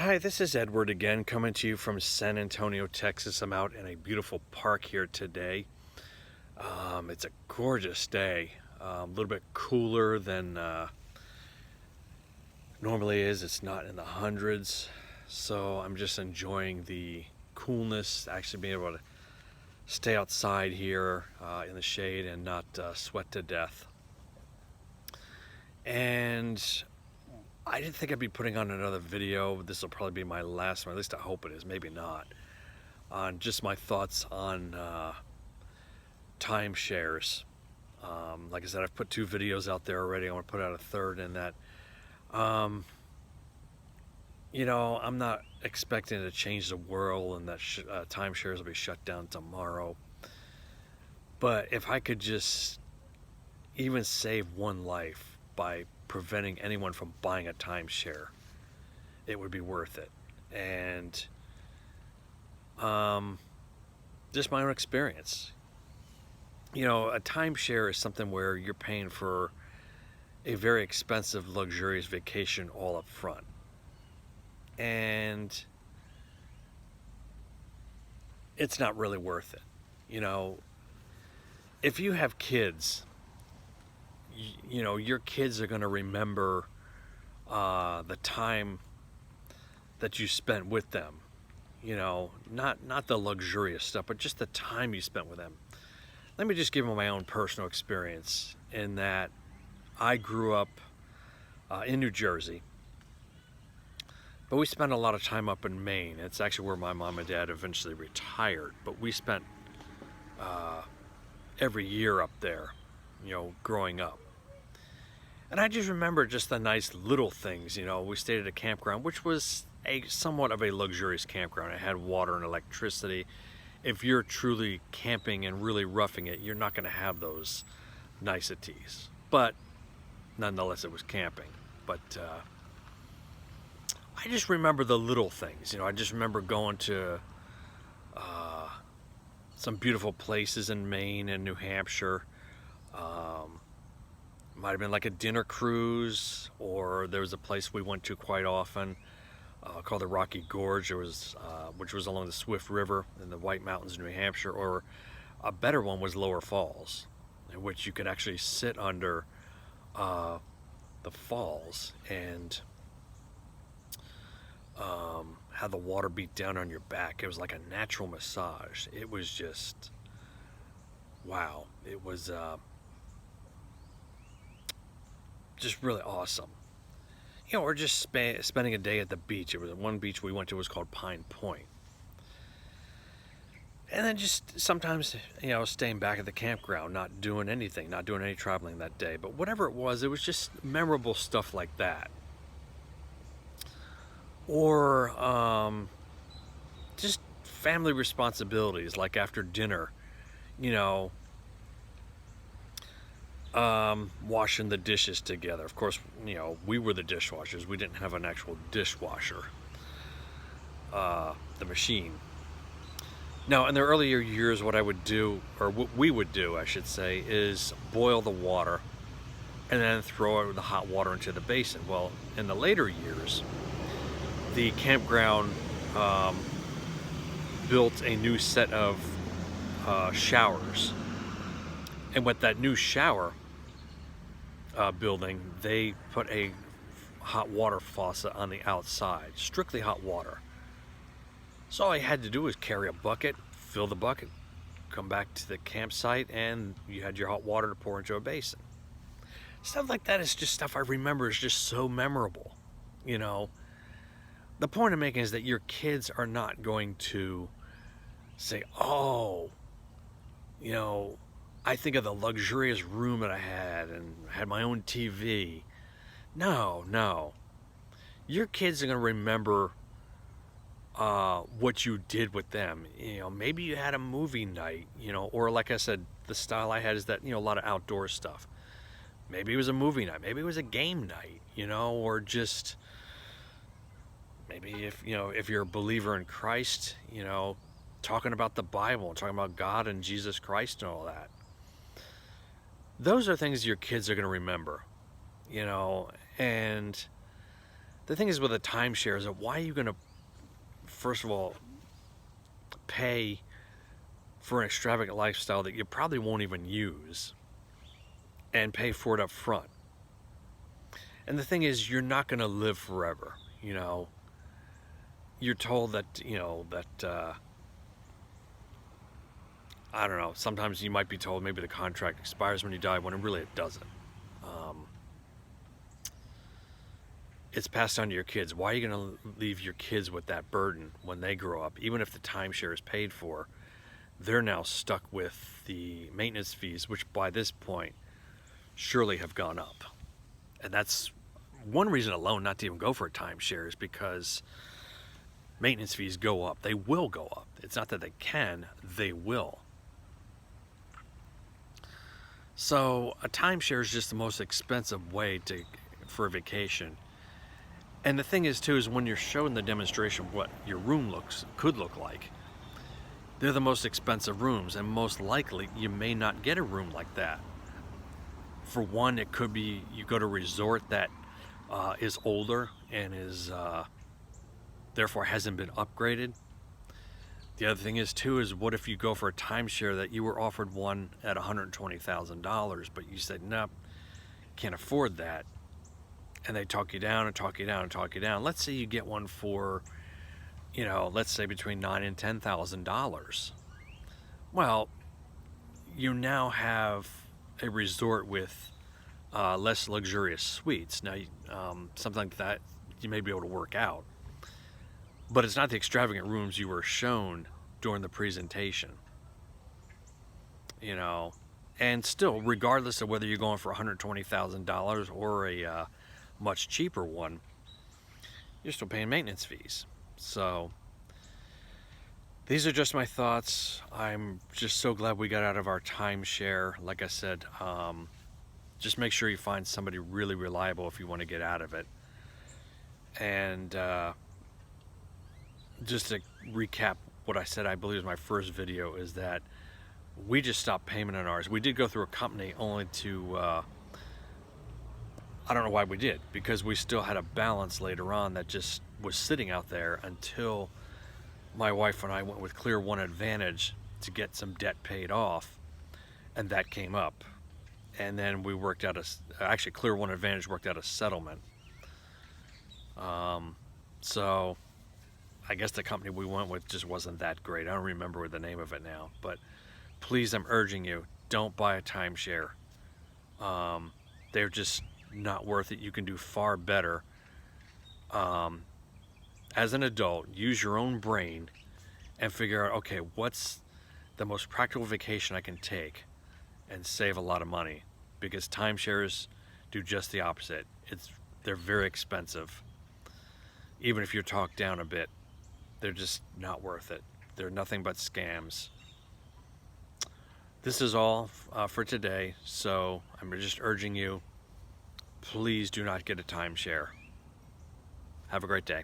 Hi, this is Edward again, coming to you from San Antonio, Texas. I'm out in a beautiful park here today. It's a gorgeous day, a little bit cooler than normally is. It's not in the hundreds, so I'm just enjoying the coolness, actually being able to stay outside here in the shade and not sweat to death. And I didn't think I'd be putting on another video. This will probably be my last one, at least I hope it is, maybe not. On just my thoughts on timeshares. Like I said, I've put 2 videos out there already. I want to put out a third in that. I'm not expecting to change the world and that timeshares will be shut down tomorrow. But if I could just even save one life by preventing anyone from buying a timeshare, it would be worth it. And just my own experience. A timeshare is something where you're paying for a very expensive, luxurious vacation all up front. And it's not really worth it. If you have kids, your kids are going to remember the time that you spent with them. Not the luxurious stuff, but just the time you spent with them. Let me just give them my own personal experience in that I grew up in New Jersey, but we spent a lot of time up in Maine. It's actually where my mom and dad eventually retired, but we spent every year up there, growing up. And I just remember just the nice little things. We stayed at a campground, which was somewhat of a luxurious campground. It had water and electricity. If you're truly camping and really roughing it, you're not going to have those niceties. But nonetheless, it was camping. But I just remember the little things. I just remember going to some beautiful places in Maine and New Hampshire. Might have been like a dinner cruise, or there was a place we went to quite often called the Rocky Gorge. Which was along the Swift River in the White Mountains, New Hampshire. Or a better one was Lower Falls, in which you could actually sit under the falls and have the water beat down on your back. It was like a natural massage. It was just wow. It was just really awesome. Or just spending a day at the beach. It was one beach we went to was called Pine Point. And then just sometimes, staying back at the campground, not doing anything, not doing any traveling that day. But whatever it was just memorable stuff like that. Or just family responsibilities, like after dinner, washing the dishes together. Of course, we were the dishwashers. We didn't have an actual dishwasher, the machine. Now, in the earlier years, what I would do, or what we would do, I should say, is boil the water and then throw the hot water into the basin. Well, in the later years, the campground built a new set of showers. And with that new shower building, they put a hot water faucet on the outside, strictly hot water. So all I had to do was carry a bucket, fill the bucket, come back to the campsite, and you had your hot water to pour into a basin. Stuff like that is just stuff I remember is just so memorable. The point I'm making is that your kids are not going to say, oh, I think of the luxurious room that I had and had my own TV. No. Your kids are going to remember what you did with them. Maybe you had a movie night, or like I said, the style I had is that, a lot of outdoor stuff. Maybe it was a movie night. Maybe it was a game night, or just maybe if you're a believer in Christ, talking about the Bible and talking about God and Jesus Christ and all that. Those are things your kids are going to remember, and The thing is with a timeshare is that why are you going to, first of all, pay for an extravagant lifestyle that you probably won't even use and pay for it up front? And the thing is, you're not going to live forever. You know, you're told that, I don't know, sometimes you might be told maybe the contract expires when you die, when really it doesn't. It's passed on to your kids. Why are you going to leave your kids with that burden when they grow up? Even if the timeshare is paid for, they're now stuck with the maintenance fees, which by this point surely have gone up. And that's one reason alone not to even go for a timeshare, is because maintenance fees go up. They will go up. It's not that they can, they will. So a timeshare is just the most expensive way for a vacation. And the thing is too, is when you're showing the demonstration what your room could look like, they're the most expensive rooms, and most likely you may not get a room like that. For one, it could be you go to a resort that is older and is therefore hasn't been upgraded. The other thing is too, is what if you go for a timeshare that you were offered one at $120,000, but you said, nope, can't afford that. And they talk you down and talk you down and talk you down. Let's say you get one for, let's say between $9,000 and $10,000. Well, you now have a resort with less luxurious suites. Now, something like that you may be able to work out. But it's not the extravagant rooms you were shown during the presentation. And still, regardless of whether you're going for $120,000 or a much cheaper one, you're still paying maintenance fees. So these are just my thoughts. I'm just so glad we got out of our timeshare. Like I said, just make sure you find somebody really reliable if you want to get out of it. And just to recap what I said, I believe is my first video, is that we just stopped payment on ours. We did go through a company only to I don't know why we did, because we still had a balance later on that just was sitting out there until my wife and I went with Clear One Advantage to get some debt paid off, and that came up. And then we worked out actually Clear One Advantage worked out a settlement. So I guess the company we went with just wasn't that great. I don't remember the name of it now, but please, I'm urging you, don't buy a timeshare. They're just not worth it. You can do far better. As an adult, use your own brain and figure out, okay, what's the most practical vacation I can take and save a lot of money, because timeshares do just the opposite. They're very expensive. Even if you're talked down a bit, they're just not worth it. They're nothing but scams. This is all for today, so I'm just urging you, please do not get a timeshare. Have a great day.